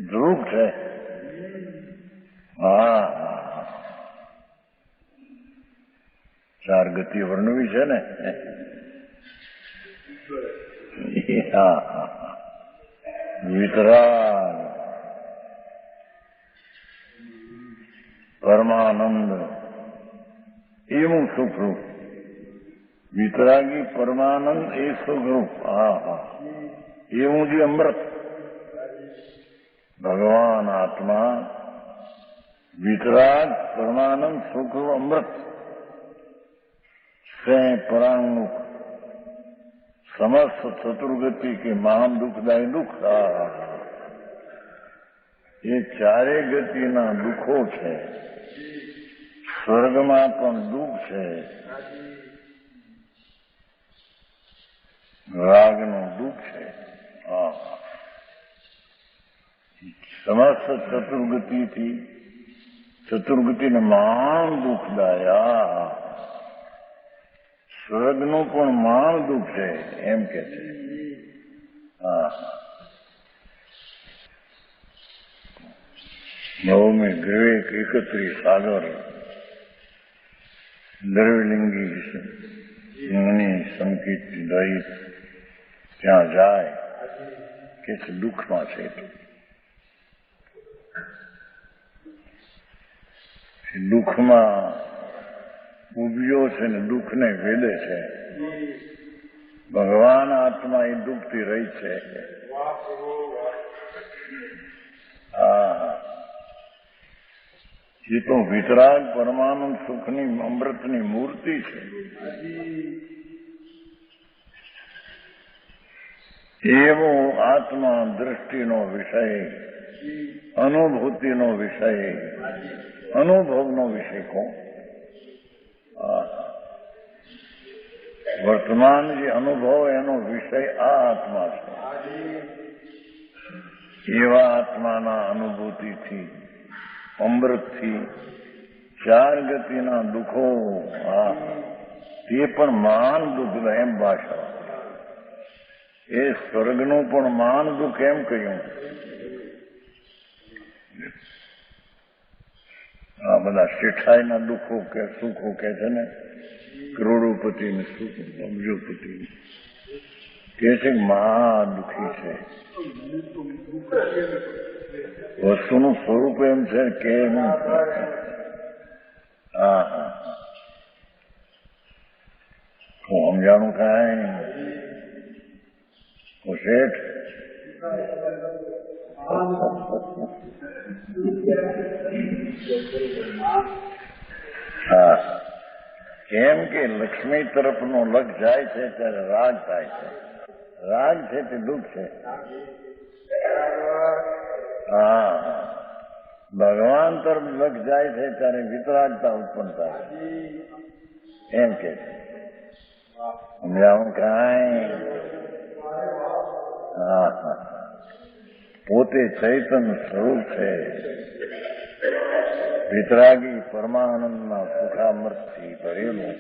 ધ્રુવ છે. હા હા, ચાર ગતિ વર્ણવી છે ને. હા હા, વિતરાગ પરમાનંદ એવું સુખરૂપ. વિતરાગી પરમાનંદ એ સુખરૂપ. હા હા, એવું જે અમૃત ભગવાન આત્મા વિતરાગ પરમાનંદ સુખરૂપ અમૃત સે પરાંગમુખ સમસ્ત ચતુર્ગતિ કે મહાન દુઃખદાયી દુઃખ. એ ચારે ગતિના દુઃખો છે. સ્વર્ગમાં પણ દુઃખ છે, રાગનું દુઃખ છે. હા, સમસ્ત ચતુર્ગતિથી ચતુર્ગતિને મહાન દુઃખદાયા. સ્વર્ગનું પણ મહાન દુઃખ છે એમ કે છે. હા, નવમી વિવેક 31 સાગર દ્રવ્યલિંગી મુનિ સંકિત દૈત ત્યાં જાય કે દુઃખમાં છે. દુઃખમાં ઉભ્યો છે ને દુઃખને વેદે છે. ભગવાન આત્મા એ દુઃખથી રહી છે. હા, એ તો વિતરાગ પરમાનંદ સુખની અમૃતની મૂર્તિ છે. એવો આત્મા દ્રષ્ટિનો વિષય, અનુભૂતિનો વિષય, અનુભવનો વિષય કોણ? વર્તમાન જે અનુભવ એનો વિષય આ આત્મા છે. એવા આત્માના અનુભૂતિથી, અમૃતથી ચાર ગતિના દુઃખો, તે પણ મહાન દુઃખ એમ ભાષા. એ સ્વર્ગનું પણ મહાન દુઃખ એમ કહ્યું. આ બધા શેઠાઈના દુઃખો કે સુખો કે છે ને, કરોડોપતિ ને સુખ, અબજોપતિ કે છે મહા દુઃખી છે. વસ્તુનું સ્વરૂપ એમ છે કે હું સમજાણું કાંઈ હું શેઠ કેમ કે લક્ષ્મી તરફનો લગ જાય છે ત્યારે રાગ થાય છે. રાગ છે તે દુઃખ છે. ભગવાન તરફ લગ જાય છે ત્યારે વિતરાગતા ઉત્પન્ન થાય એમ કે સમજાવું કાંઈ? પોતે ચૈતન સ્વરૂપ છે. વિતરાગી પરમાનંદના સુખામૃતથી ભરેલું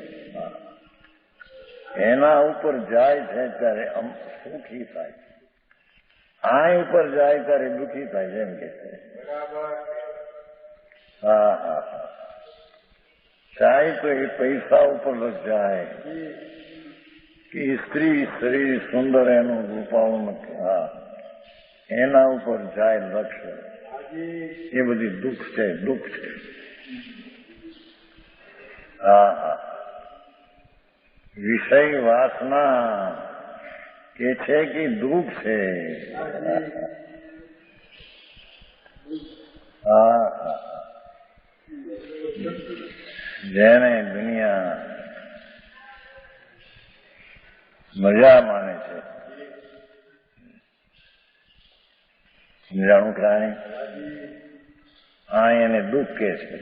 એના ઉપર જાય છે ત્યારે સુખી થાય. આ ઉપર જાય ત્યારે દુઃખી થાય એમ કે છે. ચાહે તો એ પૈસા ઉપર લગ જાય કે સ્ત્રી શરીર સુંદર એનું રૂપાવું નથી, એના ઉપર જાય લક્ષ્ય. એ બધી દુઃખ છે, દુઃખ છે. વિષય વાસના કે છે કે દુઃખ છે. જેને દુનિયા મજા માને છે, સમજાણું કાંઈ? એને દુઃખ કે છે.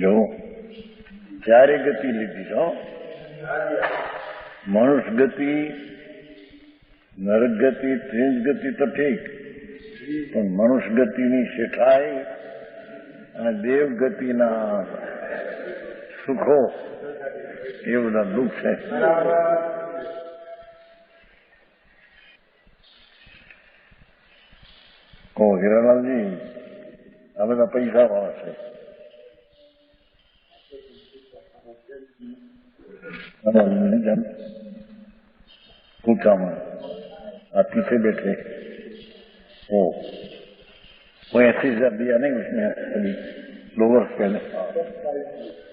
જો ચારે ગતિ લીધી છો, મનુષ્ય ગતિ, નરક ગતિ, ત્રિજ ગતિ તો ઠીક, પણ મનુષ્ય ગતિની શેઠાઈ અને દેવ ગતિના સુખો એ બધા દુઃખ છે. કહો હીરાલાલજી, આ બધા પૈસા વાળા છે. પૂછામાં आप पीछे बैठे हो, वो 80,000 दिया नहीं उसने अभी लोअर पहले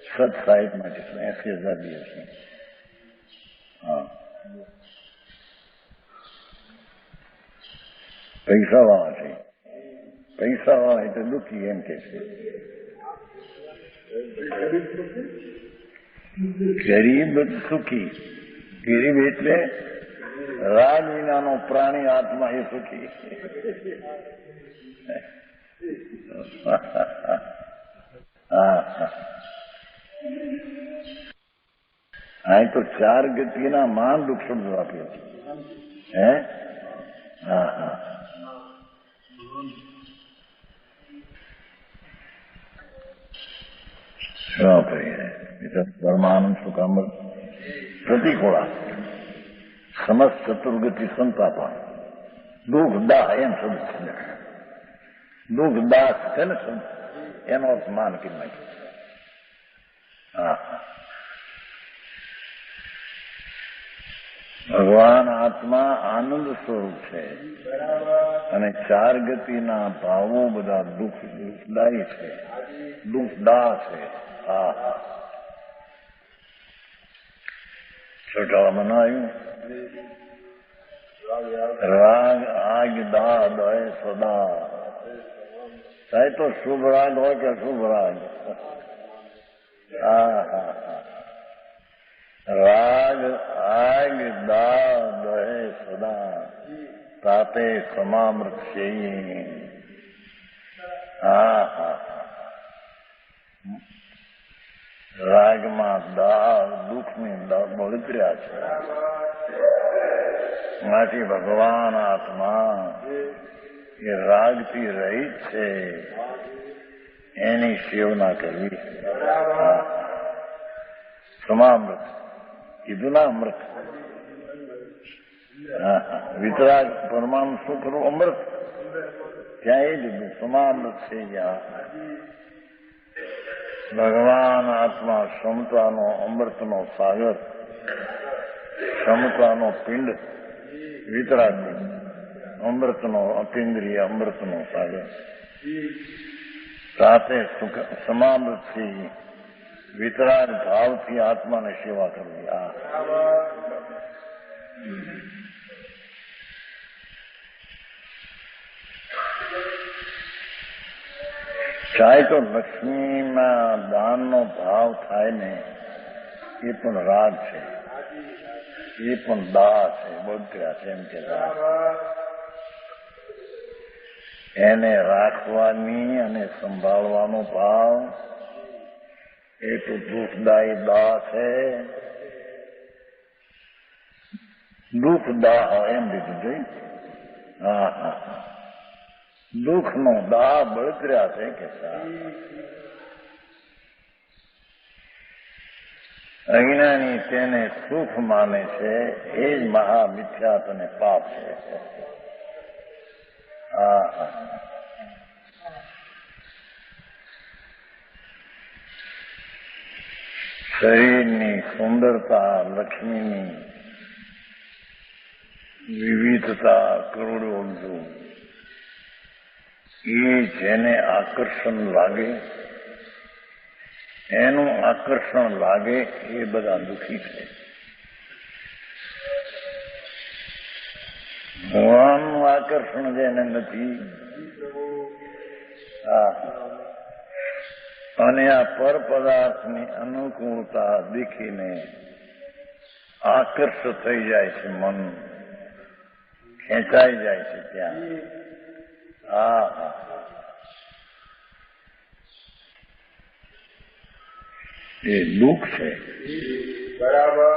सच साइड में जिसने 80,000 दिया उसने. પૈસા વાળા છે. પૈસા વાળા એટલે દુઃખી એમ કે છે. ગરીબ સુખી. ગરીબ એટલે રાગ વિનાનો પ્રાણી આત્મા એ સુખી. આ તો ચાર ગતિના મહાન દુઃખ શબ્દો આપ્યો. હે શું કહીએ? પરમાનંદ સુખામૃત પ્રતિકૂળા સમસ્ત ચતુર્ગતિ સંતાપા દુઃખ દાહ એમ શબ્દ છે. દુઃખ દાસ છે ને શબ્દ, એનો અર્થ માન કે નહીં. ભગવાન આત્મા આનંદ સ્વરૂપ છે અને ચાર ગતિના ભાવો બધા દુઃખદાયી છે, દુઃખદાહ છે. છોટામાં આવ્યું રાગ આગ દા દય સદા. ચાહે તો શુભ રાગ હોય કે અશુભ રાગ, રાગ આગ દા તાતે સમામૃત છે. હા હા, રાગમાં દુઃખની બળતર્યા છે. માંથી ભગવાન આત્મા એ રાગથી રહિત છે, એની સેવના કરવી. સમામૃત કીધું ના, અમૃત. વિતરાગ પરમાણુ શું કરવું? અમૃત. ત્યાં એ લીધું સમામૃત છે. ભગવાન આત્મા ક્ષમતાનો અમૃતનો સાગર, ક્ષમતાનો પિંડ, વિતરાગ અમૃતનો અપિન્દ્રિય અમૃતનો સાગર. સાથે સમામૃતથી વિતરાગ ભાવથી આત્માને સેવા કરવી. ચાહે તો લક્ષ્મીમાં દાનનો ભાવ થાય ને, એ પણ રાગ છે, એ પણ દાહ છે, બળતરા છે. એમ કે એને રાખવાની અને સંભાળવાનો ભાવ એ તો દુઃખદાયી દાહ છે. દુઃખદાહ એમ લીધું જોઈ. હા હા, દુઃખનો દાહ બળતર્યા છે કે અજ્ઞાની તેને સુખ માને છે, એ જ મહામિથ્યાત અને પાપ છે. શરીરની સુંદરતા, લક્ષ્મીની વિવિધતા, કરોડો એ જેને આકર્ષણ લાગે, એનું આકર્ષણ લાગે, એ બધા દુઃખી છે. ભગવાનનું આકર્ષણ જેને નથી, અને આ પર પદાર્થની અનુકૂળતા દેખીને આકર્ષ થઈ જાય છે, મન ખેંચાઈ જાય છે ત્યાં. એ દુઃખ છે. બરાબર.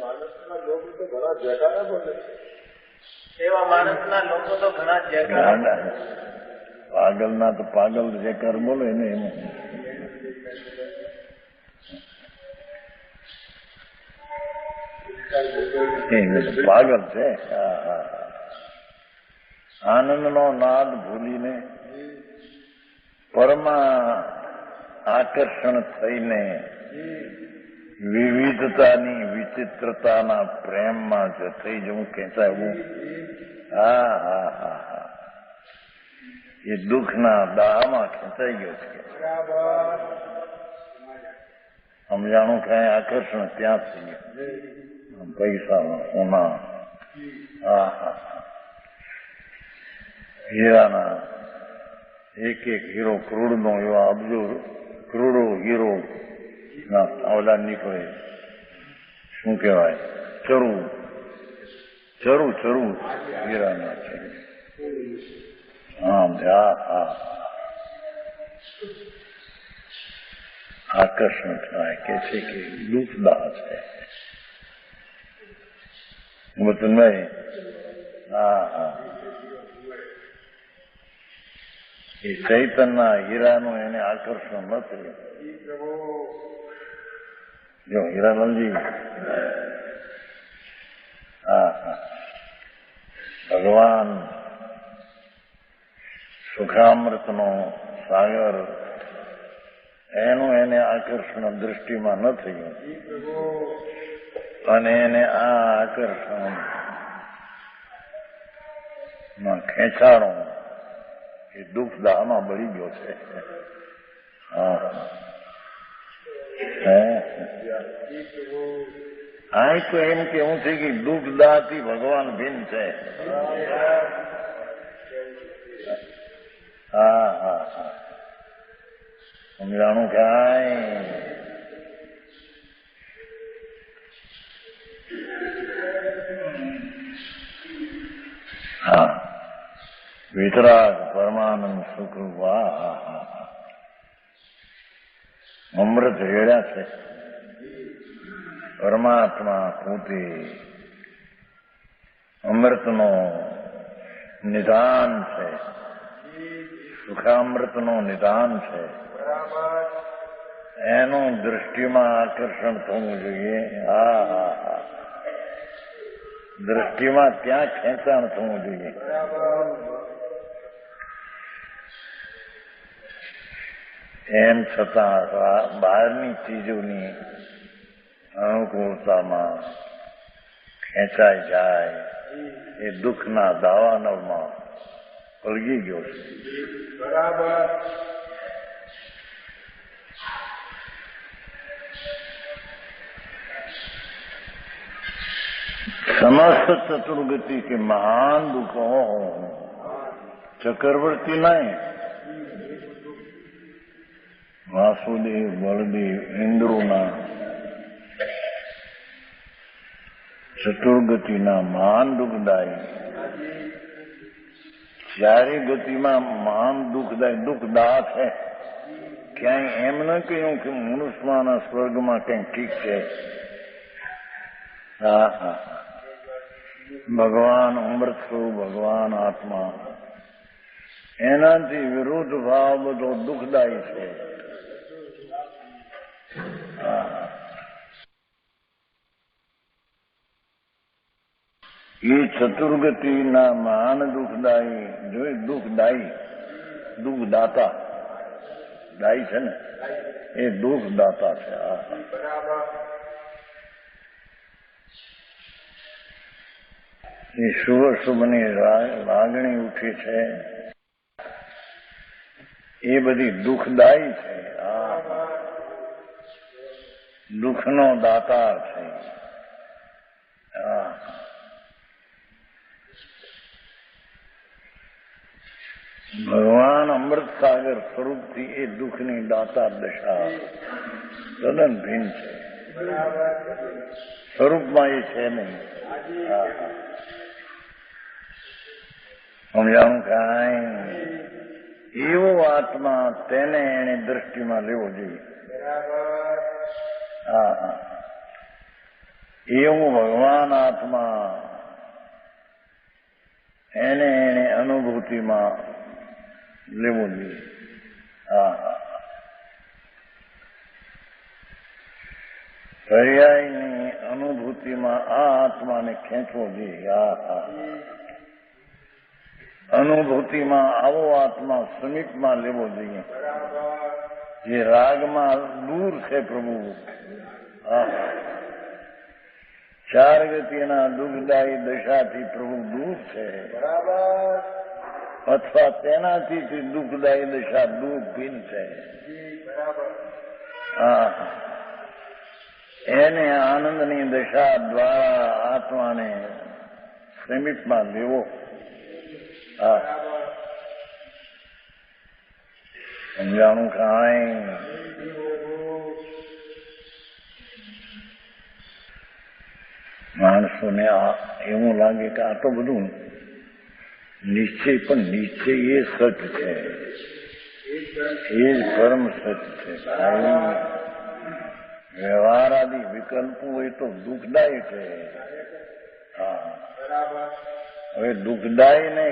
માણસના લોકો તો ઘણા જગાના બોલે. એવા માણસના લોકો તો ઘણા જગાના. પાગલના તો પાગલ જેકાર બોલે ને એમ. પાગલ છે. આનંદનો નાદ ભૂલીને, પરમા આકર્ષણ થઈને વિવિધતાની, વિચિત્રતાના પ્રેમમાં થઈ જવું, ખેંચાવું. એ દુઃખના દાહમાં ખેંચાઈ ગયો છે. સમજાણું કઈ આકર્ષણ ત્યાં થઈ ગયું. પૈસામાં, સોના, હીરાના એક એક હીરો કરોડનો, એવા અબજો કરોડો હીરો ઓલા નીકળે. શું કહેવાય? ચરું હીરાના છે. આકર્ષણ થાય કે છે કે દુઃખદાહ છે. નહીં. એ ચૈતનના હીરાનું એને આકર્ષણ નથી. જો હીરાલાલજી, ભગવાન સુખામૃતનો સાગર, એનું એને આકર્ષણ દૃષ્ટિમાં ન થયું, અને એને આ આકર્ષણ ખેંચાણો એ દુઃખદાહમાં બળી ગયો છે. આ તો એમ કેવું છે કે દુઃખદાહથી ભગવાન ભિન્ન છે. સમજાણું કાંઈ હા, વિતરાગ પરમાનંદ સુખ વાહ, અમૃત રેડ્યા છે. પરમાત્મા પોતે અમૃતનો નિદાન છે, સુખામૃતનો નિદાન છે. એનું દૃષ્ટિમાં આકર્ષણ થવું જોઈએ. હા હા હા, દૃષ્ટિમાં ત્યાં ખેંચાણ થવું જોઈએ. એમ છતાં બહારની ચીજોની અનુકૂળતામાં ખેંચાઈ જાય એ દુઃખના દાવાનળમાં પલગી ગયો છે. બરાબર. समस्त चतुर्गति के महान दुख हो, चक्रवर्ती नहीं, वासुदेव बलदेव इंद्रोना ચતુર્ગતિના મહાન દુઃખદાયી, ચારે ગતિમાં મહાન દુઃખદાયી દુઃખદા છે. ક્યાંય એમ ન કહ્યું કે મનુષ્યના સ્વર્ગમાં કંઈ ઠીક છે. હા હા, ભગવાન અમૃત સ્વરૂપ ભગવાન આત્મા, એનાથી વિરુદ્ધ ભાવ બધો દુઃખદાયી છે. એ ચતુર્ગતિના મહાન દુઃખદાયી જોઈ, દુઃખદાયી દુઃખદાતા, દાયી છે ને એ દુઃખદાતા છે. એ શુભ શુભની લાગણી ઉઠી છે, એ બધી દુઃખદાયી છે. દુઃખનો દાતા છે. ભગવાન અમૃત સાગર સ્વરૂપથી એ દુઃખની દાતા દશા તદ્દન ભિન્ન છે. સ્વરૂપમાં એ છે નહીં. સમજાણું કાંઈ એવો આત્મા તેને એની દ્રષ્ટિમાં લેવો જોઈએ. હા, એવું ભગવાન આત્મા એને એને અનુભૂતિમાં લેવો જોઈએ. હા, પર્યાયની અનુભૂતિમાં આ આત્માને ખેંચવો જોઈએ. હા, અનુભૂતિમાં આવો આત્મા સમીપમાં લેવો જોઈએ, જે રાગમાં દૂર છે પ્રભુ. ચાર ગતિના દુઃખદાયી દશાથી પ્રભુ દૂર છે, અથવા તેનાથી દુઃખદાયી દશા દૂર ભિન્ન છે. એને આનંદની દશા દ્વારા આત્માને સમીપમાં લેવો. સમજાણું કાંઈ? માણસોને એવું લાગે કે આ તો બધું નિશ્ચય, પણ નિશ્ચય એ સત્ય છે, એ જ પરમ સત્ય છે. ભાઈ, વ્યવહાર આદિ વિકલ્પો એ તો દુઃખદાયી છે. હવે દુઃખદાયીને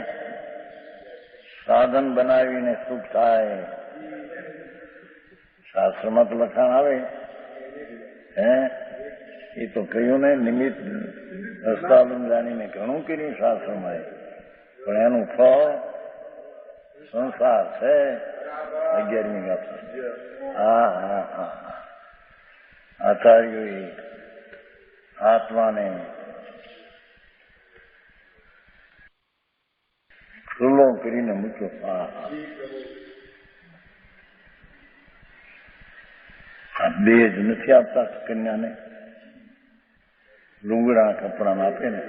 સાધન બનાવીને સુખ થાય, શાસ્ત્રમાં તો લખાણ આવે. એ તો કહ્યું ને, નિમિત્ત રસ્તાબંધ જાણીને ઘણું કર્યું શાસ્ત્રમાં, પણ એનું ફળ સંસાર છે. 11મી ગાથા. હા, આચાર્યોએ આત્માને ખુલ્લો કરીને મૂક્યો. આ દેહ જ નથી આપતા કન્યાને, લુગડા કપડા આપે ને,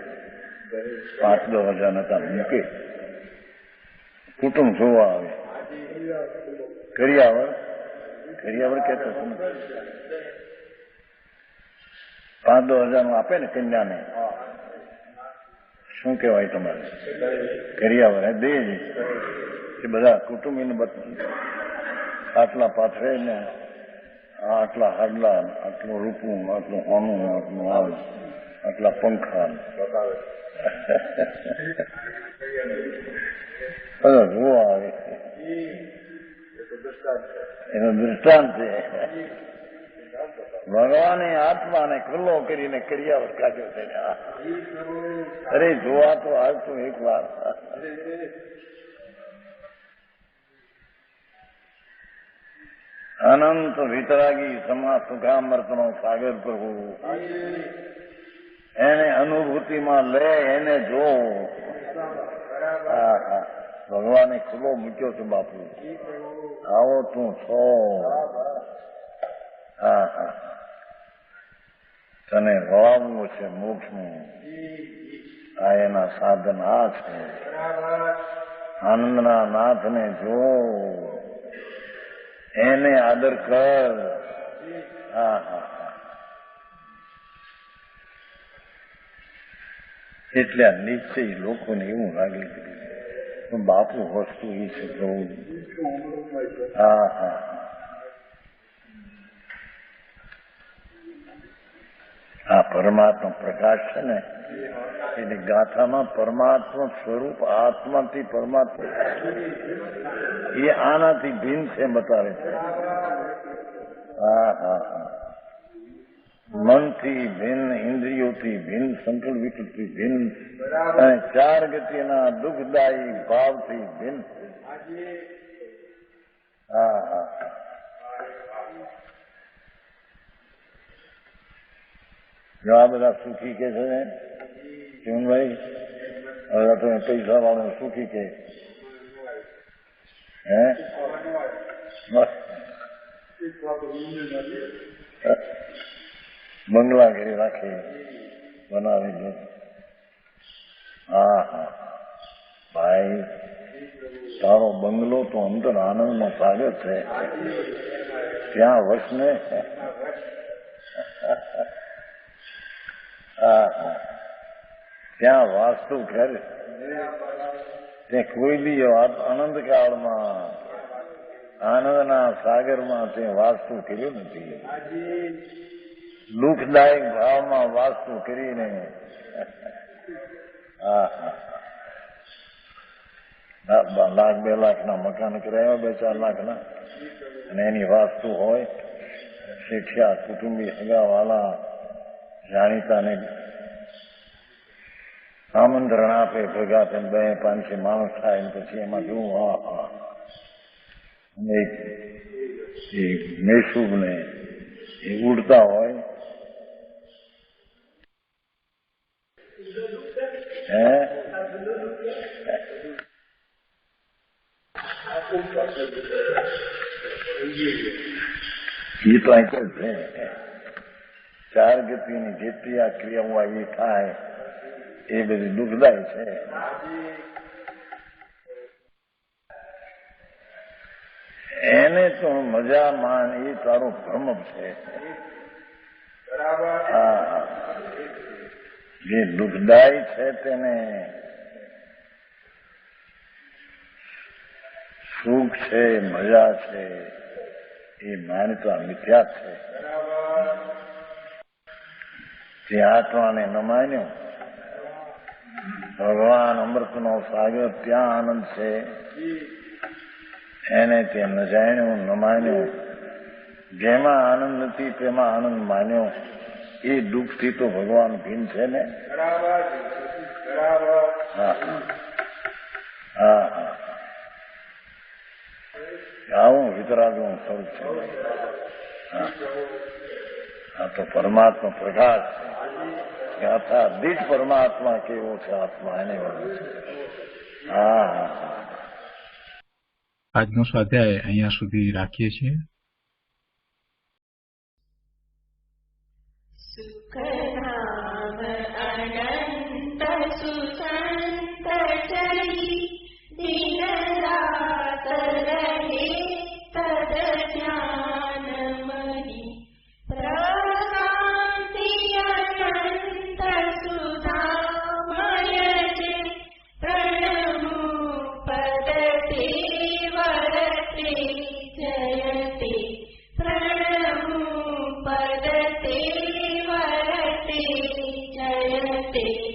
5-10 હજાર નતા મૂકે. કુટુંબ જોવા આવે, કરિયાવર કહેતો હતો ને, 5-10 હજાર આપે ને કન્યાને, શું કહેવાય તમારે? કરિયાવર. દેજ એ બધા કુટુંબીને આટલા પાથરે ને આટલા હાડલા, આટલું રૂપું, આટલું હોનું, આટલું આવું, આટલા પંખા બધા જોવા આવે. એનો દૃષ્ટાંત છે. ભગવાને આત્માને ખુલ્લો કરીને કરિયાવર કાઢ્યો છે. અરે જોવા તો આવતું એક વાર. અનંત વિતરાગી સમા સુખામૃતનો સાગર પ્રભુ એને અનુભૂતિમાં લે, એને જો. હા હા, ભગવાને ખુલ્લો મૂક્યો છે બાપુ. આવો તું છો. હા હા, તને વળાવવું છે મોક્ષનું. આ એના સાધન આ છે. આનંદના નાથને જો, એને આદર કર. હા હા, એટલે આ નિશ્ચય લોકોને એવું લાગે કે બાપુ વસ્તુ એ છે પ્રભુ. હા હા, આ પરમાત્મા પ્રકાશ છે ને, એની ગાથામાં પરમાત્મા સ્વરૂપ આત્માથી પરમાત્મા એ આનાથી ભિન્ન છે બતાવે છે. હા હા હા, મનથી ભિન્ન, ઇન્દ્રિયોથી ભિન્ન, સંકલ્પ વિકલ્પથી ભિન્ન, અને ચાર ગતિના દુઃખદાયી ભાવથી ભિન્ન. હા હા, જો આ બધા સુખી કે છે ને ચીમનભાઈ, હવે તમે પૈસા વાળો સુખી કે હે બંગલા ઘરે રાખે બનાવી દે. હા હા ભાઈ, તારો બંગલો તો અંદર આનંદનો સાગર છે. ત્યાં વસને. હા હા, ત્યાં વાસ્તુ ઘર તે કોઈ દી આનંદકાળમાં આનંદના સાગરમાં તે વાસ્તુ કર્યું નથી. દુઃખદાયક ભાવમાં વાસ્તુ કરીને. હા હા, લાખ 2 લાખના મકાન કરાવ્યા, 2-4 લાખના, અને એની વાસ્તુ હોય. શેઠિયા કુટુંબી હગાવાલા જાણીતાને આમંત્રણ આપે, ભેગા થઈને 200-500 માણસ થાય, પછી એમાં જોવું. હા હા, એ મેસૂબ ને એ ઉડતા હોય. હે એ તો અહીં છે. ચાર ગતિની જેટલી આ ક્રિયાઓ એ થાય એ બધી દુઃખદાય છે. એને તો મજા માન, એ તારો ભ્રમ છે. હા, જે દુઃખદાય છે તેને સુખ છે, મજા છે, એ માનતા મિથ્યા છે. તે આત્માને ન માન્યો. ભગવાન અમૃતનો સાગર ત્યાં આનંદ છે, એને તે ન જાણ્યું, ન માન્યું. જેમાં આનંદ નથી તેમાં આનંદ માન્યો. એ દુઃખથી તો ભગવાન ભિન્ન છે ને. હા હા હા, આવું વિતરાગનું સ્વરૂપ છે. આ તો પરમાત્મા પ્રકાશ છે. ગાથા દીઠ પરમાત્મા કેવો છે આત્મા, એને વર્ણન છે. હા હા, આજનો સ્વાધ્યાય અહીંયા સુધી રાખીએ છીએ. સુખધામ અનંત સુસંત ચરી દિન રાત રહે તદ જ્ઞાન મહી પ્રકાંતિ અનંત સુધામય ते